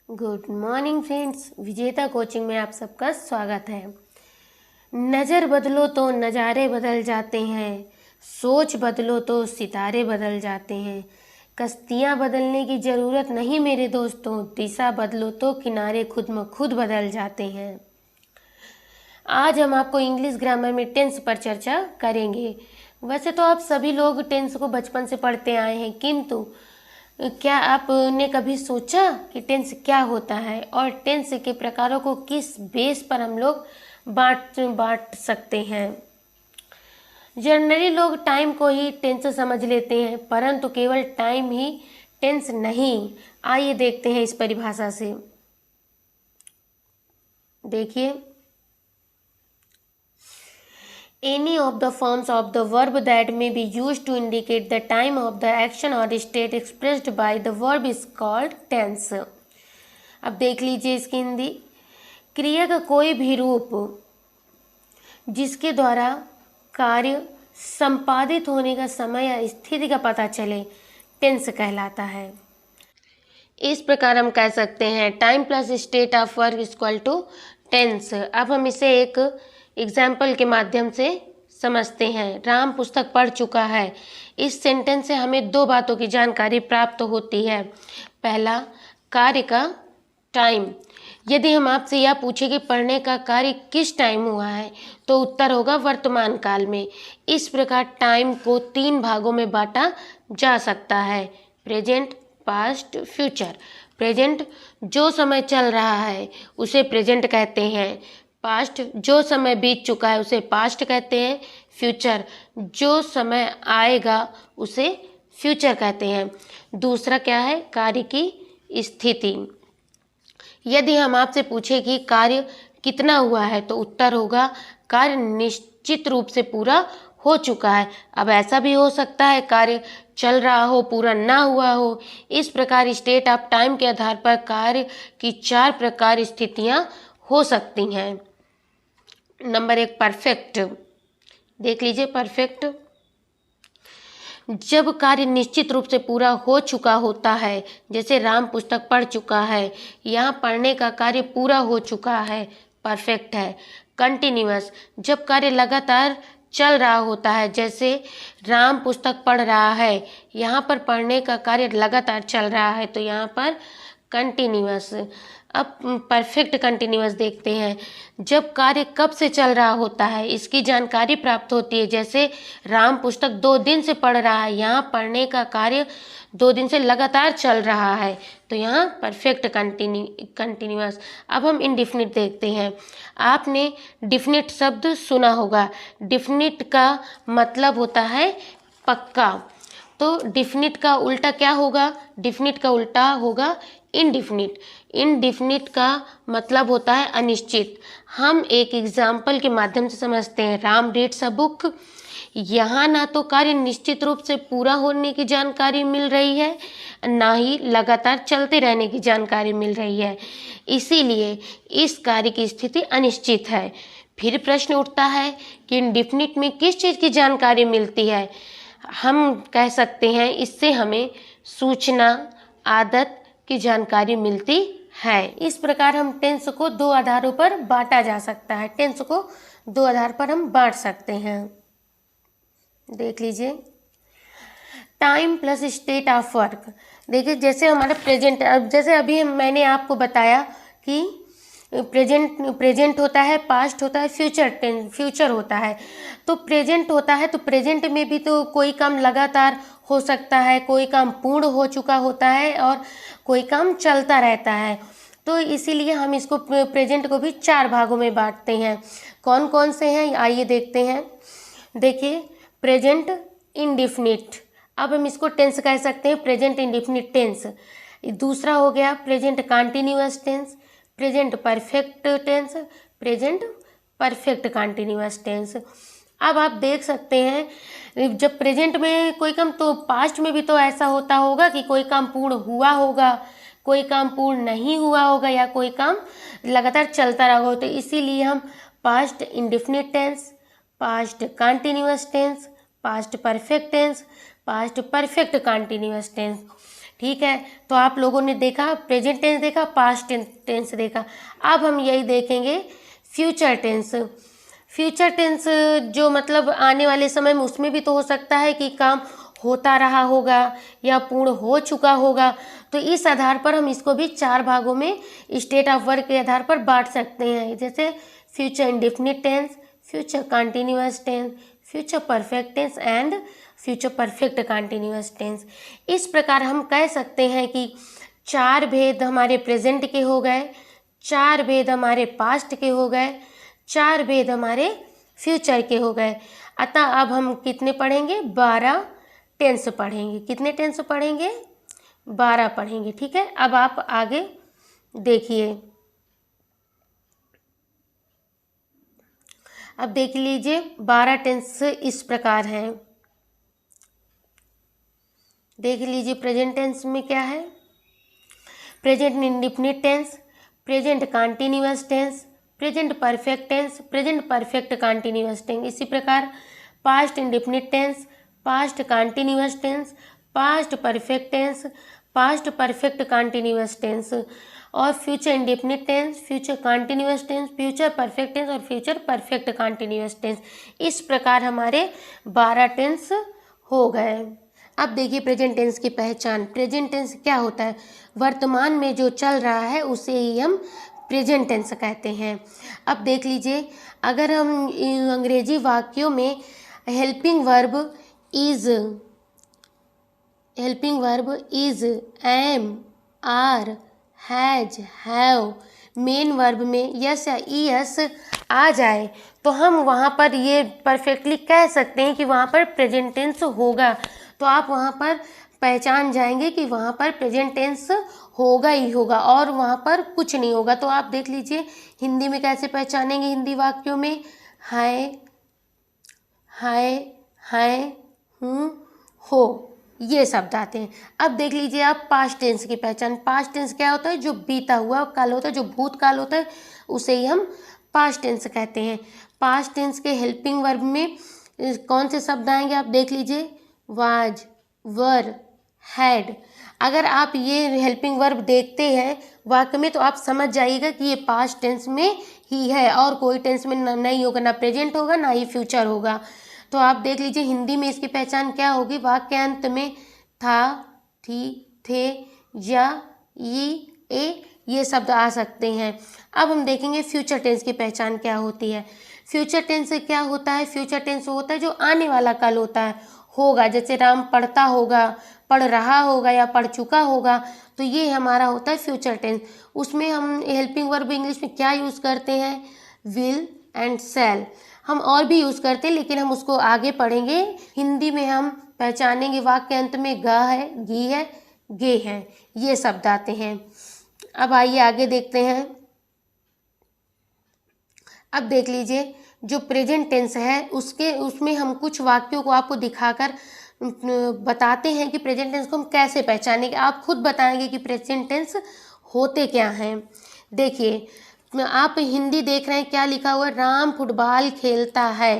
Good morning friends, विजेता coaching में आप सबका स्वागत है। नज़र बदलो तो नज़ारे बदल जाते हैं, सोच बदलो तो सितारे बदल जाते हैं। कश्तियाँ बदलने की ज़रूरत नहीं मेरे दोस्तों, दिशा बदलो तो किनारे खुद ब खुद बदल जाते हैं। आज हम आपको इंग्लिश ग्रामर में टेंस पर चर्चा करेंगे। वैसे तो आप सभी लोग टेंस को बचपन से पढ़ते आए हैं, किंतु क्या आपने कभी सोचा कि टेंस क्या होता है और टेंस के प्रकारों को किस बेस पर हम लोग बांट सकते हैं। जनरली लोग टाइम को ही टेंस समझ लेते हैं, परंतु केवल टाइम ही टेंस नहीं। आइए देखते हैं इस परिभाषा से। देखिए, any of the forms of the verb that may be used to indicate the time of the action or state expressed by the verb is called tense। अब देख लीजिए इसकी हिंदी। क्रिया का कोई भी रूप जिसके द्वारा कार्य संपादित होने का समय या स्थिति का पता चले, टेंस कहलाता है। इस प्रकार हम कह सकते हैं time plus state of work equal to tense. अब हम इसे एक एग्जाम्पल के माध्यम से समझते हैं। राम पुस्तक पढ़ चुका है। इस सेंटेंस से हमें दो बातों की जानकारी प्राप्त होती है। पहला, कार्य का टाइम। यदि हम आपसे यह पूछे कि पढ़ने का कार्य किस टाइम हुआ है, तो उत्तर होगा वर्तमान काल में। इस प्रकार टाइम को तीन भागों में बांटा जा सकता है: प्रेजेंट, पास्ट, फ्यूचर। प्रेजेंट जो समय चल रहा है उसे प्रेजेंट कहते हैं। पास्ट जो समय बीत चुका है उसे पास्ट कहते हैं। फ्यूचर जो समय आएगा उसे फ्यूचर कहते हैं। दूसरा क्या है? कार्य की स्थिति। यदि हम आपसे पूछे कि कार्य कितना हुआ है, तो उत्तर होगा कार्य निश्चित रूप से पूरा हो चुका है। अब ऐसा भी हो सकता है कार्य चल रहा हो, पूरा ना हुआ हो। इस प्रकार स्टेट ऑफ टाइम के आधार पर कार्य की चार प्रकार स्थितियां हो सकती हैं। नंबर एक, परफेक्ट। देख लीजिए, परफेक्ट जब कार्य निश्चित रूप से पूरा हो चुका होता है, जैसे राम पुस्तक पढ़ चुका है, यहाँ पढ़ने का कार्य पूरा हो चुका है, परफेक्ट है। कंटिन्यूअस जब कार्य लगातार चल रहा होता है, जैसे राम पुस्तक पढ़ रहा है, यहाँ पर पढ़ने का कार्य लगातार चल रहा है, तो यहाँ पर कंटिन्यूअस। अब परफेक्ट कंटिन्यूअस देखते हैं। जब कार्य कब से चल रहा होता है, इसकी जानकारी प्राप्त होती है। जैसे राम पुस्तक 2 दिन से पढ़ रहा है, यहाँ पढ़ने का कार्य 2 दिन से लगातार चल रहा है, तो यहाँ परफेक्ट कंटिन्यूअस। अब हम इंडेफिनिट देखते हैं। आपने डिफिनिट शब्द सुना होगा। डिफिनिट का मतलब होता है पक्का। तो डिफिनिट का उल्टा क्या होगा? डिफिनिट का उल्टा होगा इनडिफिनिट। इनडिफिनिट का मतलब होता है अनिश्चित। हम एक एग्जाम्पल के माध्यम से समझते हैं। Ram reads a book. यहाँ ना तो कार्य निश्चित रूप से पूरा होने की जानकारी मिल रही है, ना ही लगातार चलते रहने की जानकारी मिल रही है, इसीलिए इस कार्य की स्थिति अनिश्चित है। फिर प्रश्न उठता है कि इनडिफिनिट में किस चीज़ की जानकारी मिलती है? हम कह सकते हैं इससे हमें सूचना, आदत की जानकारी मिलती है। इस प्रकार हम टेंस को दो आधारों पर बांटा जा सकता है। टेंस को दो आधार पर हम बांट सकते हैं। देख लीजिए, time plus state of work. देखिए, जैसे हमारा प्रेजेंट, जैसे अभी मैंने आपको बताया कि प्रेजेंट होता है, पास्ट होता है, फ्यूचर होता है। तो प्रेजेंट होता है, तो प्रेजेंट में भी तो कोई काम लगातार हो सकता है, कोई काम पूर्ण हो चुका होता है और कोई काम चलता रहता है। तो इसीलिए हम इसको प्रेजेंट को भी 4 भागों में बांटते हैं। कौन कौन से हैं, आइए देखते हैं। देखिए, प्रेजेंट इंडिफिनिट। अब हम इसको टेंस कह सकते हैं, प्रेजेंट इंडिफिनिट टेंस। दूसरा हो गया present continuous tense, present perfect tense, present perfect continuous tense. अब आप देख सकते हैं, जब प्रेजेंट में कोई काम, तो पास्ट में भी तो ऐसा होता होगा कि कोई काम पूर्ण हुआ होगा, कोई काम पूर्ण नहीं हुआ होगा, या कोई काम लगातार चलता रहा होगा। तो इसीलिए हम past indefinite tense, past continuous tense, past perfect tense, past perfect continuous tense. ठीक है, तो आप लोगों ने देखा प्रेजेंट टेंस देखा, पास्ट टेंस देखा। अब हम यही देखेंगे फ्यूचर टेंस। फ्यूचर टेंस जो मतलब आने वाले समय में, उसमें भी तो हो सकता है कि काम होता रहा होगा या पूर्ण हो चुका होगा। तो इस आधार पर हम इसको भी 4 भागों में स्टेट ऑफ वर्क के आधार पर बांट सकते हैं, जैसे future indefinite tense, future continuous tense, future perfect tense and future perfect continuous tense. इस प्रकार हम कह सकते हैं कि 4 भेद हमारे प्रेजेंट के हो गए, 4 भेद हमारे पास्ट के हो गए, 4 भेद हमारे फ्यूचर के हो गए। अतः अब हम कितने पढ़ेंगे? 12 टेंस पढ़ेंगे। कितने टेंस पढ़ेंगे? 12 पढ़ेंगे। ठीक है, अब आप आगे देखिए। अब देख लीजिए 12 टेंस इस प्रकार हैं। देख लीजिए प्रेजेंट टेंस में क्या है। Present indefinite tense, present continuous tense, present perfect tense, present perfect continuous tense. इसी प्रकार past indefinite tense, past continuous tense, past perfect tense, past perfect continuous tense, और future indefinite tense, future continuous tense, future perfect tense और future perfect continuous tense. इस प्रकार हमारे 12 tense हो गए। अब देखिए प्रेजेंट टेंस की पहचान। प्रेजेंट टेंस क्या होता है? वर्तमान में जो चल रहा है उसे ही हम प्रेजेंट टेंस कहते हैं। अब देख लीजिए, अगर हम अंग्रेजी वाक्यों में helping verb is, am, are, has, have, main verb में यस या ईएस आ जाए तो हम वहाँ पर ये परफेक्टली कह सकते हैं कि वहाँ पर प्रेजेंट टेंस होगा। तो आप वहाँ पर पहचान जाएंगे कि वहाँ पर प्रेजेंट टेंस होगा ही होगा और वहाँ पर कुछ नहीं होगा। तो आप देख लीजिए हिंदी में कैसे पहचानेंगे। हिंदी वाक्यों में है, हूँ, हो, ये शब्द आते हैं। अब देख लीजिए आप पास्ट टेंस की पहचान। पास्ट टेंस क्या होता है? जो बीता हुआ काल होता है, जो भूतकाल होता है, उसे ही हम पास्ट टेंस कहते हैं। पास्ट टेंस के हेल्पिंग वर्ब में कौन से शब्द आएंगे? आप देख लीजिए, वाज, वर, हैड। अगर आप ये हेल्पिंग वर्ब देखते हैं वाक्य में तो आप समझ जाइएगा कि ये पास्ट टेंस में ही है और कोई टेंस में नहीं होगा, ना प्रेजेंट होगा ना ही फ्यूचर होगा। तो आप देख लीजिए हिंदी में इसकी पहचान क्या होगी। वाक्य अंत में था, थी, थे, या, ये शब्द आ सकते हैं। अब हम देखेंगे फ्यूचर टेंस की पहचान क्या होती है। फ्यूचर टेंस क्या होता है? फ्यूचर टेंस होता है जो आने वाला कल होता है, होगा। जैसे राम पढ़ता होगा, पढ़ रहा होगा या पढ़ चुका होगा, तो ये हमारा होता है फ्यूचर टेंस। उसमें हम हेल्पिंग वर्ब इंग्लिश में क्या यूज़ करते हैं? Will and shall. हम और भी यूज़ करते हैं लेकिन हम उसको आगे पढ़ेंगे। हिंदी में हम पहचानेंगे वाक्य अंत में ग है, गी है, गे है, ये शब्द आते हैं। अब आइए आगे देखते हैं। अब देख लीजिए जो प्रेजेंट टेंस है उसमें हम कुछ वाक्यों को आपको दिखाकर बताते हैं कि प्रेजेंट टेंस को हम कैसे पहचानेंगे। आप खुद बताएंगे कि प्रेजेंट टेंस होते क्या हैं। देखिए आप हिंदी देख रहे हैं, क्या लिखा हुआ है? राम फुटबॉल खेलता है।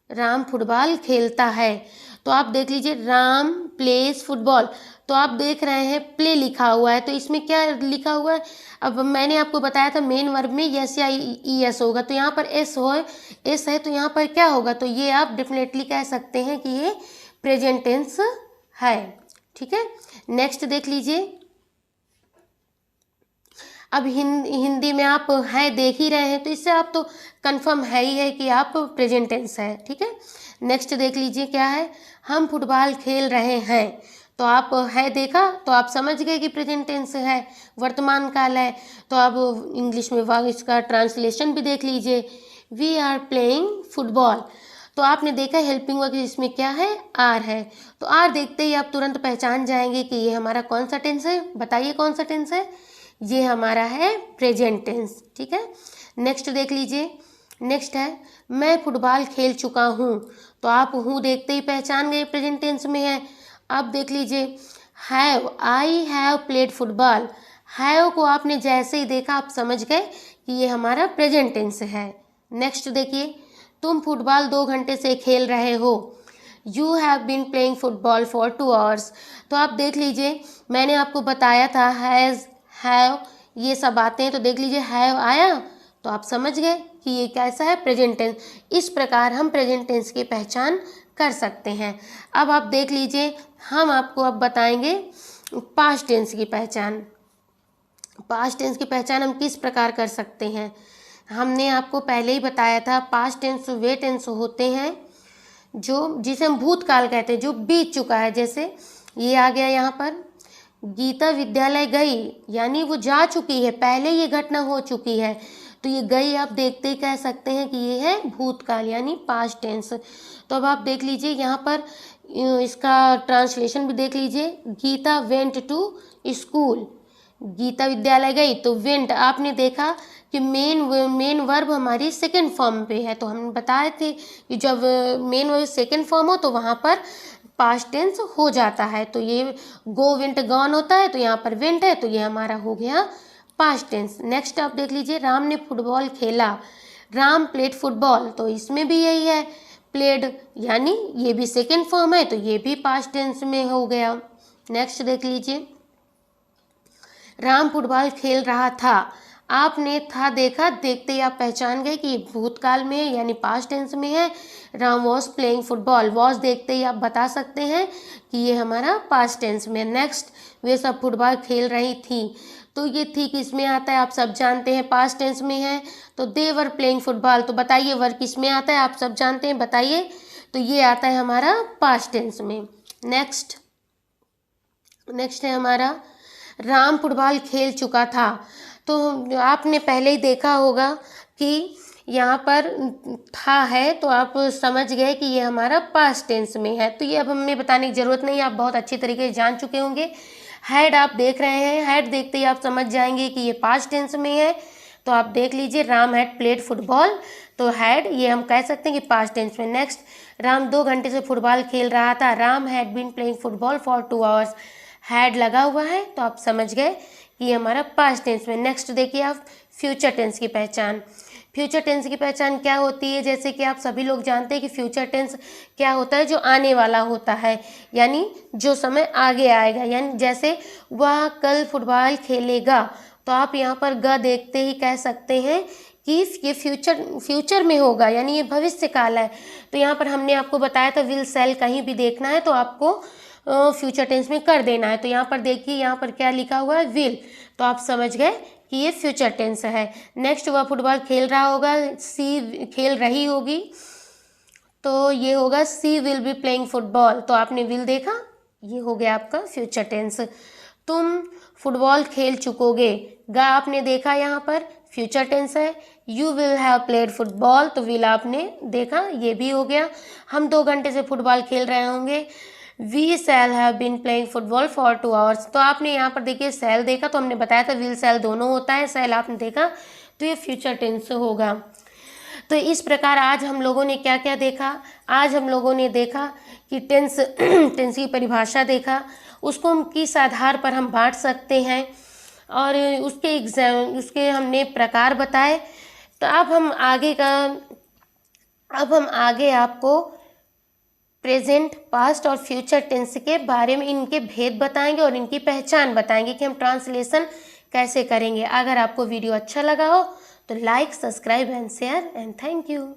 राम फुटबॉल खेलता है। तो आप देख लीजिए राम प्लेस फुटबॉल। तो आप देख रहे हैं प्ले लिखा हुआ है, तो इसमें क्या लिखा हुआ है? अब मैंने आपको बताया था मेन वर्ब में यस या ईएस होगा, तो यहाँ पर एस है तो यहाँ पर क्या होगा? तो ये आप डेफिनेटली कह सकते हैं कि ये प्रेजेंट टेंस है। ठीक है, नेक्स्ट देख लीजिए। अब हिंदी में आप है देख ही रहे हैं, तो इससे आप तो कंफर्म है ही है कि आप प्रेजेंट टेंस है। ठीक है, नेक्स्ट देख लीजिए क्या है? हम फुटबॉल खेल रहे हैं। तो आप है देखा तो आप समझ गए कि प्रेजेंट टेंस है, वर्तमान काल है। तो अब इंग्लिश में इसका ट्रांसलेशन भी देख लीजिए, वी आर प्लेइंग फुटबॉल। तो आपने देखा हेल्पिंग वर्ब इसमें क्या है? आर है। तो आर देखते ही आप तुरंत पहचान जाएंगे कि ये हमारा कौन सा टेंस है। बताइए कौन सा टेंस है? ये हमारा है प्रेजेंट टेंस। ठीक है, नेक्स्ट देख लीजिए। नेक्स्ट है मैं फुटबॉल खेल चुका हूँ। तो आप हूँ देखते ही पहचान गए प्रेजेंट टेंस में है। अब देख लीजिए have, I have played football. Have को आपने जैसे ही देखा आप समझ गए कि ये हमारा प्रेजेंट टेंस है। नेक्स्ट देखिए तुम फुटबॉल 2 घंटे से खेल रहे हो। You have been playing football for 2 hours. तो आप देख लीजिए, मैंने आपको बताया था हैज़, हैव, ये सब आते हैं। तो देख लीजिए हैव आया तो आप समझ गए कि ये कैसा है, प्रेजेंट टेंस। इस प्रकार हम प्रेजेंट टेंस की पहचान कर सकते हैं। अब आप देख लीजिए, हम आपको अब बताएंगे पास्ट टेंस की पहचान। पास्ट टेंस की पहचान हम किस प्रकार कर सकते हैं। हमने आपको पहले ही बताया था, पास्ट टेंस वे टेंस होते हैं जो जिसे हम भूतकाल कहते हैं, जो बीत चुका है। जैसे ये आ गया यहाँ पर, गीता विद्यालय गई, यानी वो जा चुकी है, पहले ये घटना हो चुकी है। तो ये गई आप देखते ही कह सकते हैं कि ये है भूतकाल यानी पास्ट टेंस। तो अब आप देख लीजिए यहाँ पर, इसका ट्रांसलेशन भी देख लीजिए। Geeta went to school, Geeta विद्यालय गई, तो वेंट आपने देखा कि मेन वर्ब हमारी सेकंड फॉर्म पे है। तो हम बताए थे कि जब मेन वर्ब सेकंड फॉर्म हो तो वहाँ पर पास्ट टेंस हो जाता है। तो ये गो वेंट गॉन होता है, तो यहाँ पर वेंट है, तो ये हमारा हो गया पास्ट टेंस। नेक्स्ट आप देख लीजिए, राम ने फुटबॉल खेला, राम प्लेड फुटबॉल, तो इसमें भी यही है, प्लेड यानी ये भी सेकंड फॉर्म है, तो ये भी पास्ट टेंस में हो गया। नेक्स्ट देख लीजिए, राम फुटबॉल खेल रहा था, आपने था देखा, देखते ही आप पहचान गए कि ये भूतकाल में है यानी पास्ट टेंस में है। Ram was playing football, was देखते ही आप बता सकते हैं कि ये हमारा पास्ट टेंस में। नेक्स्ट, वे सब फुटबॉल खेल रही थी, तो ये थी किस में आता है, आप सब जानते हैं पास्ट टेंस में है। तो दे वर प्लेइंग फुटबॉल, तो बताइए वर किस में आता है, आप सब जानते हैं, बताइए। तो ये आता है हमारा पास्ट टेंस में। नेक्स्ट है हमारा, राम फुटबॉल खेल चुका था। तो आपने पहले ही देखा होगा कि यहाँ पर था है, तो आप समझ गए कि ये हमारा पास्ट टेंस में है। तो ये अब हमें बताने की ज़रूरत नहीं, आप बहुत अच्छी तरीके से जान चुके होंगे। हैड आप देख रहे हैं, हैड देखते ही आप समझ जाएंगे कि ये पास्ट टेंस में है। तो आप देख लीजिए, राम हैड प्लेड फुटबॉल, तो हैड ये हम कह सकते हैं कि पास्ट टेंस में। नेक्स्ट, राम 2 घंटे से फुटबॉल खेल रहा था, Ram had been playing football for 2 hours, had लगा हुआ है, तो आप समझ गए कि ये हमारा पास्ट टेंस में। नेक्स्ट देखिए आप, फ्यूचर टेंस की पहचान। फ्यूचर टेंस की पहचान क्या होती है, जैसे कि आप सभी लोग जानते हैं कि फ्यूचर टेंस क्या होता है, जो आने वाला होता है, यानी जो समय आगे आएगा। यानी जैसे वह कल फुटबॉल खेलेगा, तो आप यहाँ पर ग देखते ही कह सकते हैं कि ये फ्यूचर में होगा, यानी ये भविष्य काल है। तो यहाँ पर हमने आपको बताया था विल सेल, कहीं भी देखना है तो आपको फ्यूचर टेंस में कर देना है। तो यहाँ पर देखिए, यहाँ पर क्या लिखा हुआ है, विल, तो आप समझ गए कि ये फ्यूचर टेंस है। नेक्स्ट, वह फुटबॉल खेल रहा होगा, सी खेल रही होगी, तो ये होगा सी विल बी प्लेइंग फुटबॉल, तो आपने विल देखा, ये हो गया आपका फ्यूचर टेंस। तुम फुटबॉल खेल चुकोगे, गा आपने देखा, यहाँ पर फ्यूचर टेंस है। You will have played football, तो विल आपने देखा, ये भी हो गया। हम 2 घंटे से फुटबॉल खेल रहे होंगे, we shall have been playing football for 2 hours, तो आपने यहाँ पर देखिए शैल देखा, तो हमने बताया था विल शैल दोनों होता है, शैल आपने देखा, तो ये फ्यूचर टेंस होगा। तो इस प्रकार आज हम लोगों ने क्या क्या देखा, आज हम लोगों ने देखा कि टेंस टेंस की परिभाषा देखा, उसको हम किस आधार पर हम बांट सकते हैं, और उसके हमने प्रकार बताए। तो अब हम आगे आपको प्रेजेंट, पास्ट और फ्यूचर टेंस के बारे में, इनके भेद बताएंगे और इनकी पहचान बताएंगे कि हम ट्रांसलेशन कैसे करेंगे। अगर आपको वीडियो अच्छा लगा हो तो like, subscribe and share, and thank you.